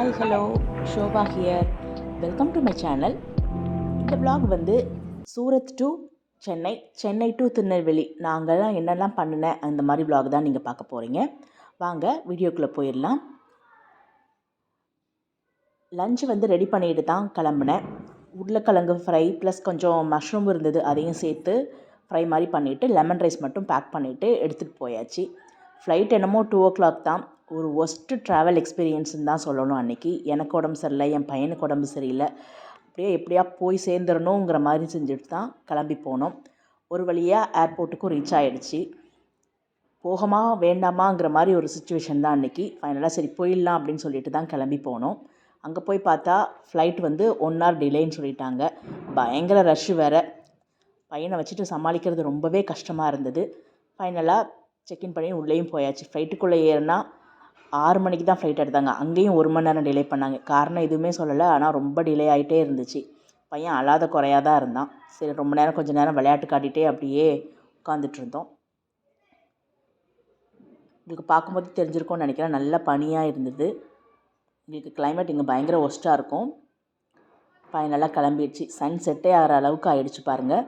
Hi hello, Shobha here. Welcome to my channel. இந்த vlog வந்து Surat to Chennai, Chennai to Tirunelveli நாங்கள்லாம் என்னெல்லாம் பண்ணினேன் அந்த மாதிரி vlog தான் நீங்கள் பார்க்க போகிறீங்க. வாங்க வீடியோக்குள்ளே போயிடலாம். லஞ்ச் வந்து ரெடி பண்ணிட்டு தான் கிளம்புனேன். உருளைக்கிழங்கு ஃப்ரை ப்ளஸ் கொஞ்சம் மஷ்ரூம் இருந்தது, அதையும் சேர்த்து ஃப்ரை மாதிரி பண்ணிவிட்டு லெமன் ரைஸ் மட்டும் பேக் பண்ணிவிட்டு எடுத்துகிட்டு போயாச்சு. ஃப்ளைட் என்னமோ 2 o'clock தான். ஒரு ஒஸ்ட்டு ட்ராவல் எக்ஸ்பீரியன்ஸ்னு தான் சொல்லணும். அன்றைக்கி எனக்கு உடம்பு சரியில்லை, என் பையனுக்கு உடம்பு சரியில்லை. அப்படியே எப்படியா போய் சேர்ந்துடணுங்கிற மாதிரி செஞ்சுட்டு தான் கிளம்பி போனோம். ஒரு வழியாக ஏர்போர்ட்டுக்கும் ரீச் ஆகிடுச்சு. போகமா வேண்டாமாங்கிற மாதிரி ஒரு சுச்சுவேஷன் தான் அன்றைக்கி. ஃபைனலாக சரி போயிடலாம் அப்படின்னு சொல்லிட்டு தான் கிளம்பி போனோம். அங்கே போய் பார்த்தா ஃப்ளைட் வந்து 1 hour டிலேன்னு சொல்லிட்டாங்க. பயங்கர ரஷ்ஷு வேறு. பையனை வச்சுட்டு சமாளிக்கிறது ரொம்பவே கஷ்டமாக இருந்தது. ஃபைனலாக செக்இன் பண்ணி உள்ளேயும் போயாச்சு. ஃப்ளைட்டுக்குள்ளே ஏறினா 6 மணிக்கு தான் ஃப்ளைட் எடுத்தாங்க. அங்கேயும் 1 மணி நேரம் டிலே பண்ணாங்க. காரணம் எதுவுமே சொல்லலை, ஆனால் ரொம்ப டிலே ஆகிட்டே இருந்துச்சு. பையன் அழாத குறையாக தான் இருந்தான். சரி ரொம்ப நேரம் கொஞ்சம் நேரம் விளையாட்டு காட்டிகிட்டே அப்படியே உட்காந்துட்டு இருந்தோம். உங்களுக்கு பார்க்கும்போது தெரிஞ்சிருக்கும்னு நினைக்கிறேன், நல்ல பனியாக இருந்தது. உங்களுக்கு கிளைமேட் இங்கே பயங்கர ஒஸ்ட்டாக இருக்கும். ஃபைனலாக கிளம்பிடுச்சு. சன் செட்டே ஆகிற அளவுக்கு ஆகிடுச்சு பாருங்கள்.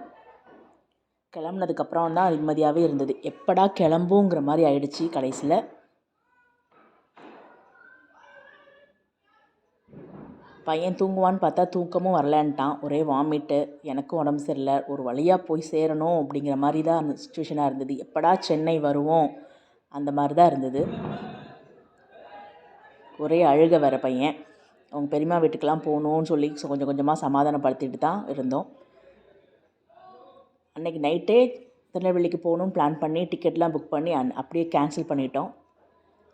கிளம்புனதுக்கப்புறம் தான் நிம்மதியாகவே இருந்தது. எப்படா கிளம்புங்கிற மாதிரி ஆயிடுச்சு. கடைசியில் பையன் தூங்குவான்னு பார்த்தா தூக்கமும் வரலன்ட்டான். ஒரே வாமிட்டு. எனக்கும் உடம்பு சரியில்லை. ஒரு வழியாக போய் சேரணும் அப்படிங்கிற மாதிரி தான் அந்த சுச்சுவேஷனாக இருந்தது. எப்படா சென்னை வருவோம் அந்த மாதிரி தான் இருந்தது. ஒரே அழுக வர பையன். அவங்க பெரியம்மா வீட்டுக்கெலாம் போகணுன்னு சொல்லி கொஞ்சம் கொஞ்சமாக சமாதானப்படுத்திட்டு தான் இருந்தோம். அன்றைக்கி நைட்டே திருநெல்வேலிக்கு போகணுன்னு பிளான் பண்ணி டிக்கெட்லாம் புக் பண்ணி அப்படியே கேன்சல் பண்ணிட்டோம்.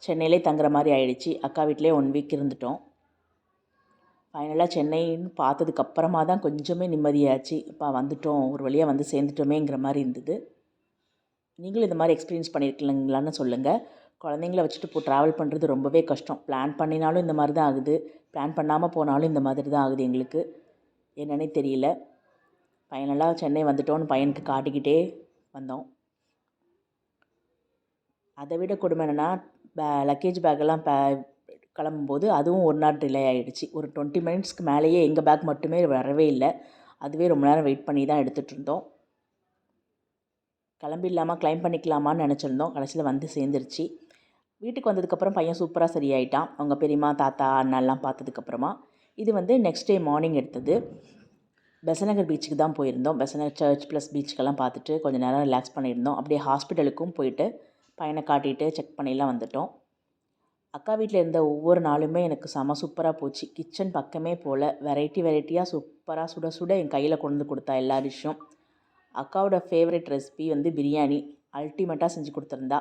சென்னையிலே தங்குற மாதிரி ஆயிடுச்சு. அக்கா வீட்டிலே 1 week இருந்துட்டோம். ஃபைனலாக சென்னைன்னு பார்த்ததுக்கப்புறமா தான் கொஞ்சமே நிம்மதியாச்சு. இப்போ வந்துட்டோம், ஒரு வழியாக வந்து சேர்ந்துட்டோமேங்கிற மாதிரி இருந்தது. நீங்களும் இந்த மாதிரி எக்ஸ்பீரியன்ஸ் பண்ணியிருக்கீங்களான்னு சொல்லுங்கள். குழந்தைங்கள வச்சுட்டு ட்ராவல் பண்ணுறது ரொம்பவே கஷ்டம். பிளான் பண்ணினாலும் இந்த மாதிரி தான் ஆகுது, பிளான் பண்ணாமல் போனாலும் இந்த மாதிரி தான் ஆகுது. எங்களுக்கு என்னன்னே தெரியல. ஃபைனலாக சென்னை வந்துட்டோன்னு பையனுக்கு காட்டிக்கிட்டே வந்தோம். அதை விட கொடுமை என்னென்னா, லக்கேஜ் பேக்கெல்லாம் கிளம்பும்போது அதுவும் 1 hour டிலே ஆகிடுச்சு. ஒரு 20 minutesக்கு மேலேயே எங்கள் பேக் மட்டுமே வரவே இல்லை. அதுவே ரொம்ப நேரம் வெயிட் பண்ணி தான் எடுத்துகிட்டு இருந்தோம். கிளம்பிடலாமா கிளைம் பண்ணிக்கலாமான்னு நினச்சிருந்தோம். கடைசியில் வந்து சேர்ந்துருச்சு. வீட்டுக்கு வந்ததுக்கப்புறம் பையன் சூப்பராக சரியாயிட்டான். அவங்க பெரியம்மா தாத்தா அண்ணாலாம் பார்த்ததுக்கப்புறமா. இது வந்து நெக்ஸ்ட் டே மார்னிங் எடுத்தது. பெசநகர் பீச்சுக்கு தான் போயிருந்தோம். பெசநகர் சர்ச் ப்ளஸ் பீச்சுக்கெல்லாம் பார்த்துட்டு கொஞ்சம் நேரம் ரிலாக்ஸ் பண்ணியிருந்தோம். அப்படியே ஹாஸ்பிட்டலுக்கும் போயிட்டு பையனை காட்டிட்டு செக் பண்ணிலாம் வந்துட்டோம். அக்கா வீட்டில் இருந்த ஒவ்வொரு நாளுமே எனக்கு செம சூப்பராக போச்சு. கிச்சன் பக்கமே போல் வெரைட்டியாக சூப்பராக சுட சுட என் கையில் கொண்டு வந்து கொடுத்தா எல்லா டிஷ்ஷும். அக்காவோட ஃபேவரட் ரெசிபி வந்து பிரியாணி. அல்டிமேட்டாக செஞ்சு கொடுத்துருந்தா.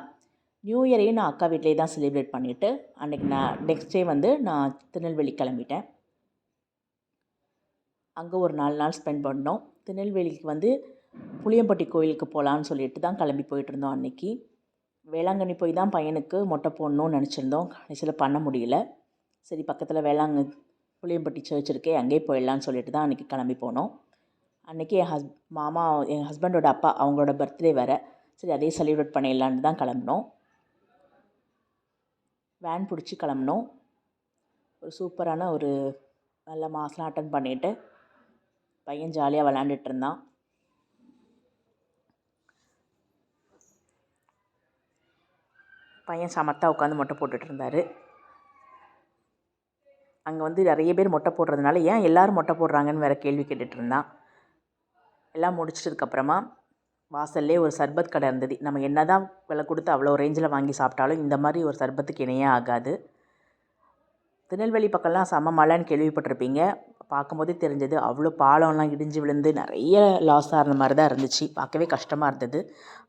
நியூ இயரையும் நான் அக்கா வீட்டிலே தான் செலிப்ரேட் பண்ணிவிட்டு அன்றைக்கி நெக்ஸ்ட் டே வந்து நான் திருநெல்வேலி கிளம்பிட்டேன். அங்கே ஒரு 4 நாள் ஸ்பெண்ட் பண்ணோம். திருநெல்வேலிக்கு வந்து புளியம்பட்டி கோயிலுக்கு போகலான்னு சொல்லிட்டு தான் கிளம்பி போயிட்டுருந்தோம். அன்றைக்கி வேளாங்கண்ணி போய் தான் பையனுக்கு மொட்டை போடணும்னு நினச்சிருந்தோம். கடைசியில் பண்ண முடியல. சரி பக்கத்தில் புளியம்பட்டி சர்ச் இருக்கே, அங்கேயே போயிடலான்னு சொல்லிட்டு தான் அன்றைக்கி கிளம்பி போனோம். அன்றைக்கி என் ஹஸ்பண்டோட அப்பா அவங்களோட பர்த்டே வேறு. சரி அதே செலிப்ரேட் பண்ணிடலான்னு தான் கிளம்பினோம். வேன் பிடிச்சி கிளம்பினோம். ஒரு சூப்பரான ஒரு நல்ல மாஸ்லாம் அட்டன் பண்ணிவிட்டு பையன் ஜாலியாக விளாண்டுட்டு இருந்தான். பையன் சமத்தாக உட்காந்து மொட்டை போட்டுட்டு இருந்தார். அங்கே வந்து நிறைய பேர் மொட்டை போடுறதுனால ஏன் எல்லோரும் மொட்டை போடுறாங்கன்னு வேறு கேள்வி கேட்டுட்டு இருந்தான். எல்லாம் முடிச்சிட்டதுக்கப்புறமா வாசல்லே ஒரு சர்பத் கடை இருந்தது. நம்ம என்ன தான் விலை கொடுத்து அவ்வளோ ரேஞ்சில் வாங்கி சாப்பிட்டாலும் இந்த மாதிரி ஒரு சர்பத்துக்கு இணையாக ஆகாது. திருநெல்வேலி பக்கம்லாம் செம மழைன்னு கேள்விப்பட்டிருப்பீங்க. பார்க்கும்போதே தெரிஞ்சது. அவ்வளோ பாலம்லாம் இடிஞ்சு விழுந்து நிறைய லாஸ் ஆகிற மாதிரி தான் இருந்துச்சு. பார்க்கவே கஷ்டமாக இருந்தது.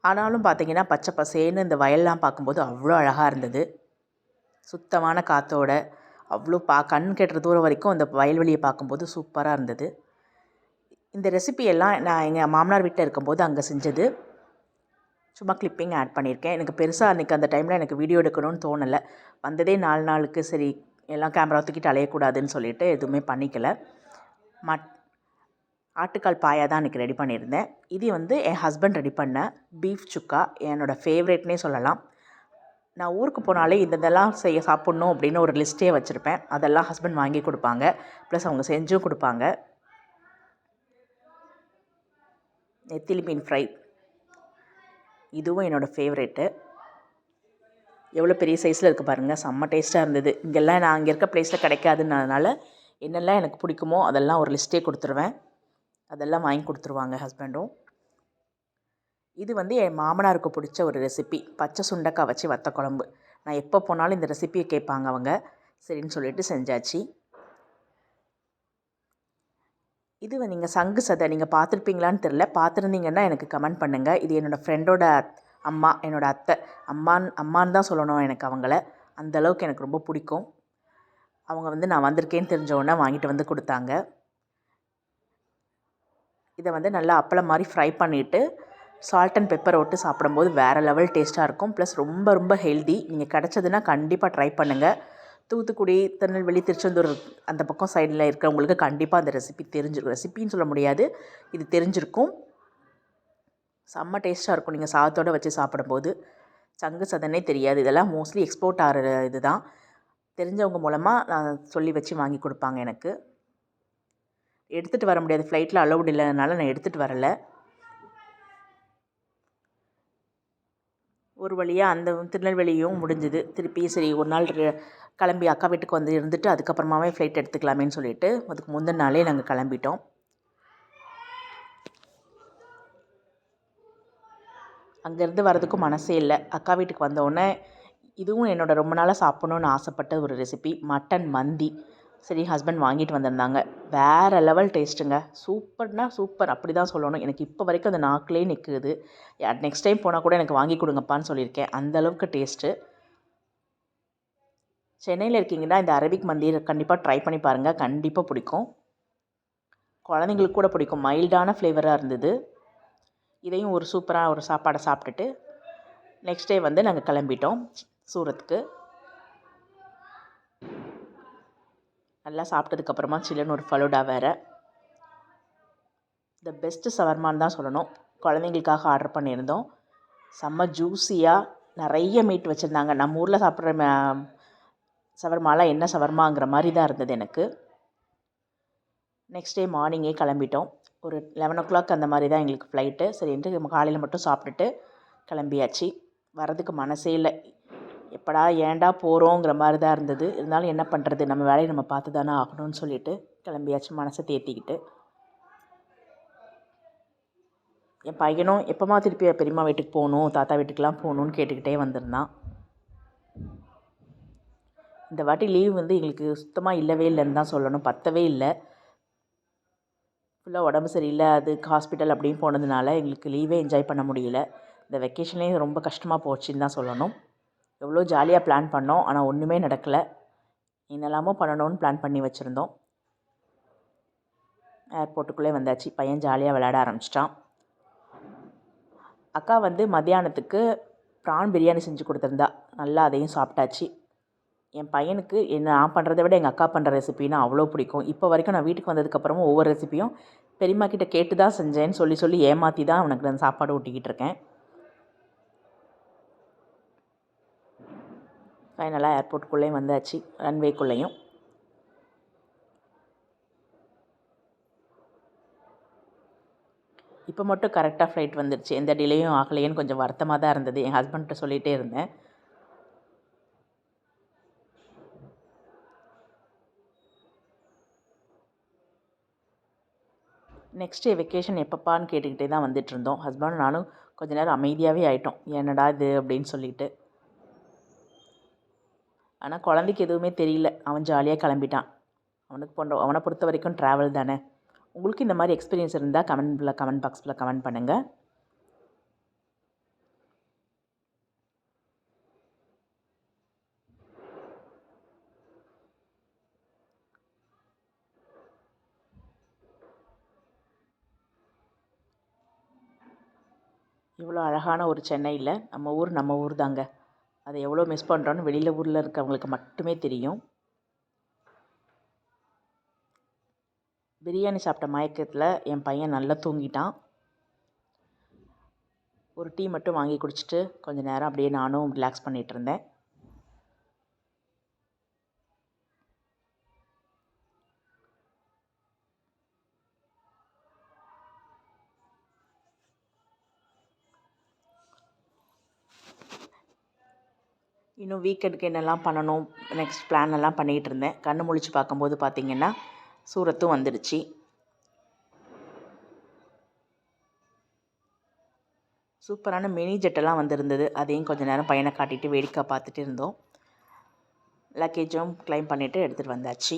ஆனாலும் பார்த்திங்கன்னா பச்சை பசேன்னு இந்த வயல்லாம் பார்க்கும்போது அவ்வளோ அழகாக இருந்தது. சுத்தமான காற்றோட அவ்வளோ கண் கெட்டுற தூரம் வரைக்கும் அந்த வயல்வெளியை பார்க்கும்போது சூப்பராக இருந்தது. இந்த ரெசிபியெல்லாம் நான் எங்கள் மாமனார் வீட்டில் இருக்கும்போது அங்கே செஞ்சது. சும்மா கிளிப்பிங் ஆட் பண்ணியிருக்கேன். எனக்கு பெருசாக அன்றைக்கி அந்த டைமில் எனக்கு வீடியோ எடுக்கணும்னு தோணலை. வந்ததே 4 நாளுக்கு, சரி எல்லாம் கேமரா தூக்கிட்டு அலையக்கூடாதுன்னு சொல்லிட்டு எதுவுமே பண்ணிக்கல. ஆட்டுக்கால் பாயா தான் அன்றைக்கி ரெடி பண்ணியிருந்தேன். இது வந்து என் ஹஸ்பண்ட் ரெடி பண்ண பீஃப் சுக்கா, என்னோடய ஃபேவரேட்னே சொல்லலாம். நான் ஊருக்கு போனாலே இதெல்லாம் சாப்பிட்ணும் அப்படின்னு ஒரு லிஸ்ட்டே வச்சுருப்பேன். அதெல்லாம் ஹஸ்பண்ட் வாங்கி கொடுப்பாங்க. ப்ளஸ் அவங்க செஞ்சும் கொடுப்பாங்க. நெத்திலி மீன் ஃப்ரை, இதுவும் என்னோடய ஃபேவரெட்டு. எவ்வளோ பெரிய சைஸில் இருக்குது பாருங்கள், செம்ம டேஸ்ட்டாக இருந்தது. இங்கெல்லாம் நான் இங்கே இருக்க ப்ளேஸில் கிடைக்காதுன்றதுனால என்னெல்லாம் எனக்கு பிடிக்குமோ அதெல்லாம் ஒரு லிஸ்ட்டே கொடுத்துருவேன். அதெல்லாம் வாங்கி கொடுத்துருவாங்க ஹஸ்பண்டும். இது வந்து என் மாமனாருக்கு பிடிச்ச ஒரு ரெசிபி, பச்சை சுண்டக்காய் வச்சு வத்த குழம்பு. நான் எப்போ போனாலும் இந்த ரெசிபியை கேட்பாங்க அவங்க. சரின்னு சொல்லிட்டு செஞ்சாச்சு. இது நீங்கள் சங்கு சதை நீங்கள் பார்த்துருப்பீங்களான்னு தெரில. பார்த்துருந்தீங்கன்னா எனக்கு கமெண்ட் பண்ணுங்கள். இது என்னோடய ஃப்ரெண்டோட அம்மா, என்னோடய அத்தை. அம்மான்னு தான் சொல்லணும் எனக்கு அவங்கள. அந்தளவுக்கு எனக்கு ரொம்ப பிடிக்கும். அவங்க வந்து நான் வந்திருக்கேன்னு தெரிஞ்ச உடனே வாங்கிட்டு வந்து கொடுத்தாங்க. இதை வந்து நல்லா அப்பளம் மாதிரி ஃப்ரை பண்ணிவிட்டு சால்ட் அண்ட் பெப்பர் விட்டு சாப்பிடும்போது வேறு லெவல் டேஸ்ட்டாக இருக்கும். ப்ளஸ் ரொம்ப ரொம்ப ஹெல்தி. நீங்கள் கிடச்சதுன்னா கண்டிப்பாக ட்ரை பண்ணுங்கள். தூத்துக்குடி, திருநெல்வேலி, திருச்செந்தூர் அந்த பக்கம் சைடில் இருக்கிறவங்களுக்கு கண்டிப்பாக அந்த ரெசிபி தெரிஞ்சிருக்கும். ரெசிபின்னு சொல்ல முடியாது, இது தெரிஞ்சிருக்கும். செம்ம டேஸ்ட்டாக இருக்கும் நீங்கள் சாதத்தோடு வச்சு சாப்பிடும்போது. சங்கு சதனே தெரியாது. இதெல்லாம் மோஸ்ட்லி எக்ஸ்போர்ட் ஆகிற இது தான். தெரிஞ்சவங்க மூலமாக நான் சொல்லி வச்சு வாங்கி கொடுப்பாங்க எனக்கு. எடுத்துகிட்டு வர முடியாது, ஃப்ளைட்டில் அலௌட் இல்லைனால நான் எடுத்துகிட்டு வரலை. ஒரு வழியாக அந்த திருநெல்வேலியும் முடிஞ்சுது. திருப்பி சரி ஒரு நாள் கிளம்பி அக்கா வீட்டுக்கு வந்து இருந்துட்டு அதுக்கப்புறமாவே ஃப்ளைட் எடுத்துக்கலாமேன்னு சொல்லிட்டு அதுக்கு முந்தின நாளே நாங்கள் கிளம்பிட்டோம். அங்கேருந்து வரதுக்கும் மனசே இல்லை. அக்கா வீட்டுக்கு வந்தோடனே இதுவும் என்னோடய ரொம்ப நாளாக சாப்பிட்ணுன்னு ஆசைப்பட்ட ஒரு ரெசிபி, மட்டன் மந்தி. சரி ஹஸ்பண்ட் வாங்கிட்டு வந்திருந்தாங்க. வேறு லெவல் டேஸ்ட்டுங்க. சூப்பர்னா சூப்பர், அப்படி தான் சொல்லணும். எனக்கு இப்போ வரைக்கும் அந்த நாக்கிலே நிற்குது. நெக்ஸ்ட் டைம் போனால் கூட எனக்கு வாங்கி கொடுங்கப்பான்னு சொல்லியிருக்கேன். அந்தளவுக்கு டேஸ்ட்டு. சென்னையில் இருக்கீங்கன்னா இந்த அரபிக் மந்தி கண்டிப்பாக ட்ரை பண்ணி பாருங்கள். கண்டிப்பாக பிடிக்கும். குழந்தைங்களுக்கு கூட பிடிக்கும். மைல்டான ஃப்ளேவராக இருந்தது. இதையும் ஒரு சூப்பராக ஒரு சாப்பாடை சாப்பிட்டுட்டு நெக்ஸ்ட் டே வந்து நாங்கள் கிளம்பிட்டோம் சூரத்துக்கு. நல்லா சாப்பிட்டதுக்கப்புறமா சில்லுன்னு ஒரு ஃபலூடா வேறு. த பெஸ்ட்டு சவர்மான்னு தான் சொல்லணும். குழந்தைங்களுக்காக ஆர்டர் பண்ணியிருந்தோம். செம்ம ஜூஸியாக நிறைய மீட் வச்சுருந்தாங்க. நம்ம ஊரில் சாப்பிட்ற சவர்மாலாம் என்ன சவர்மாங்கிற மாதிரி தான் இருந்தது எனக்கு. நெக்ஸ்ட் டே மார்னிங்கே கிளம்பிட்டோம். ஒரு 11 அந்த மாதிரி தான் எங்களுக்கு ஃப்ளைட்டு. சரின்ட்டு நம்ம காலையில் மட்டும் சாப்பிட்டுட்டு கிளம்பியாச்சு. வரதுக்கு மனசே இல்லை. எப்படா ஏன்டா போகிறோங்கிற மாதிரி தான் இருந்தது. இருந்தாலும் என்ன பண்ணுறது, நம்ம வேலையை நம்ம பார்த்து தானே ஆகணும்னு சொல்லிட்டு கிளம்பியாச்சு மனசை தேற்றிக்கிட்டு. என் பையனும் எப்போமா திருப்பி பெரியம்மா வீட்டுக்கு போகணும், தாத்தா வீட்டுக்கெலாம் போகணுன்னு கேட்டுக்கிட்டே வந்திருந்தான். இந்த வாட்டி லீவ் வந்து எங்களுக்கு சுத்தமாக இல்லவே இல்லைன்னு தான் சொல்லணும். பத்தவே இல்லை. ஃபுல்லாக உடம்பு சரியில்லை, அதுக்கு ஹாஸ்பிட்டல் அப்படின்னு போனதுனால எங்களுக்கு லீவே என்ஜாய் பண்ண முடியல. இந்த வெக்கேஷன்லேயும் ரொம்ப கஷ்டமாக போச்சுன்னு தான் சொல்லணும். எவ்வளோ ஜாலியாக பிளான் பண்ணோம், ஆனால் ஒன்றுமே நடக்கலை. என்னெல்லாமோ பண்ணணும்னு பிளான் பண்ணி வச்சுருந்தோம். ஏர்போர்ட்டுக்குள்ளே வந்தாச்சு. பையன் ஜாலியாக விளையாட ஆரம்பிச்சிட்டான். அக்கா வந்து மத்தியானத்துக்கு ப்ரான் பிரியாணி செஞ்சு கொடுத்துருந்தா. நல்லா அதையும் சாப்பிட்டாச்சு. என் பையனுக்கு நான் பண்ணுறத விட எங்கள் அக்கா பண்ணுற ரெசிபின்னா அவ்வளோ பிடிக்கும். இப்போ வரைக்கும் நான் வீட்டுக்கு வந்ததுக்கப்புறமும் ஒவ்வொரு ரெசிப்பியும் பெரியம்மா கிட்ட கேட்டு தான் செஞ்சேன்னு சொல்லி சொல்லி ஏமாற்றி தான் அவனுக்கு நான் சாப்பாடு ஊட்டிக்கிட்டு இருக்கேன். ஃபைனலாக ஏர்போர்ட்டுக்குள்ளேயும் வந்தாச்சு, ரன்வேக்குள்ளேயும். இப்போ மட்டும் கரெக்டாக ஃப்ளைட் வந்துடுச்சு. எந்த டிலேயும் ஆகலையேன்னு கொஞ்சம் வருத்தமாக தான் இருந்தது. என் ஹஸ்பண்ட்கிட்ட சொல்லிகிட்டே இருந்தேன். நெக்ஸ்ட் டே வெக்கேஷன் எப்பப்பான்னு கேட்டுக்கிட்டே தான் வந்துட்டுருந்தோம். ஹஸ்பண்டும் நானும் கொஞ்ச நேரம் அமைதியாகவே ஆகிட்டோம். என்னடா இது அப்படின்னு சொல்லிட்டு. ஆனால் குழந்தைக்கு எதுவுமே தெரியல. அவன் ஜாலியாக கிளம்பிட்டான். அவனை பொறுத்த வரைக்கும் ட்ராவல் தானே. உங்களுக்கு இந்த மாதிரி எக்ஸ்பீரியன்ஸ் இருந்தால் கமெண்ட் பாக்ஸில் கமெண்ட் பண்ணுங்கள். இவ்வளோ அழகான ஒரு சென்னையில் நம்ம ஊர் தாங்க. அதை எவ்வளோ மிஸ் பண்ணுறோன்னு வெளியில் ஊரில் இருக்கிறவங்களுக்கு மட்டுமே தெரியும். பிரியாணி சாப்பிட்ட மயக்கத்தில் என் பையன் நல்லா தூங்கிட்டான். ஒரு டீ மட்டும் வாங்கி குடிச்சிட்டு கொஞ்சம் நேரம் அப்படியே நானும் ரிலாக்ஸ் பண்ணிகிட்டு இருந்தேன். இன்னும் வீக்கெண்டுக்கு என்னெல்லாம் பண்ணணும், நெக்ஸ்ட் பிளான் எல்லாம் பண்ணிகிட்டு இருந்தேன். கண்ணு முழிச்சு பார்க்கும்போது பார்த்திங்கன்னா சூரத்தும் வந்துடுச்சு. சூப்பரான மினி ஜெட்டெல்லாம் வந்திருந்தது. அதையும் கொஞ்சம் நேரம் பையனை காட்டிட்டு வேடிக்கை பார்த்துட்டு இருந்தோம். லக்கேஜும் கிளைம் பண்ணிவிட்டு எடுத்துகிட்டு வந்தாச்சு.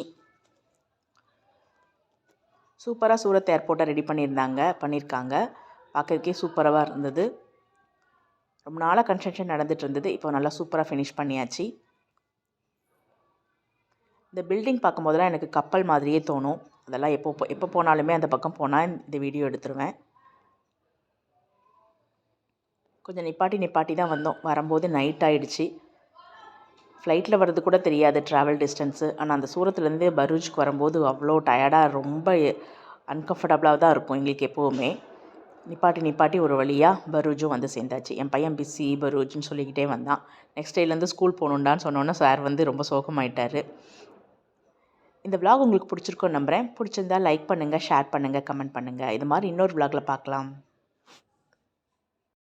சூப்பராக சூரத் ஏர்போர்ட்டை ரெடி பண்ணியிருக்காங்க. பார்க்கறதுக்கே சூப்பராக இருந்தது. ரொம்ப நாளாக கன்ஸ்ட்ரக்ஷன் நடந்துகிட்டு இருந்தது. இப்போ நல்லா சூப்பராக ஃபினிஷ் பண்ணியாச்சு. இந்த பில்டிங் பார்க்கும்போதெல்லாம் எனக்கு கப்பல் மாதிரியே தோணும். அதெல்லாம் எப்போ போனாலுமே அந்த பக்கம் போனால் இந்த வீடியோ எடுத்துருவேன். கொஞ்சம் நிப்பாட்டி தான் வந்தோம். வரும்போது நைட் ஆகிடுச்சு. ஃப்ளைட்டில் வர்றது கூட தெரியாது ட்ராவல் டிஸ்டன்ஸு. ஆனால் அந்த சூரத்துலேருந்து பரூச்சுக்கு வரும்போது அவ்வளோ டயர்டாக ரொம்ப அன்கம்ஃபர்டபுளாக தான் இருக்கும் எங்களுக்கு எப்போவுமே. நிப்பாட்டி ஒரு வழியாக பரூச்சும் வந்து சேர்ந்தாச்சு. என் பையன் பிஸி பரூச்சுன்னு சொல்லிக்கிட்டே வந்தான். நெக்ஸ்ட் டேலேருந்து ஸ்கூல் போகணுண்டான்னு சொன்னோன்னே சார் வந்து ரொம்ப சோகமாயிட்டார். இந்த விலாக் உங்களுக்கு பிடிச்சிருக்கோன்னு நம்புகிறேன். பிடிச்சிருந்தா லைக் பண்ணுங்கள், ஷேர் பண்ணுங்கள், கமெண்ட் பண்ணுங்கள். இது மாதிரி இன்னொரு விலாகில் பார்க்கலாம்.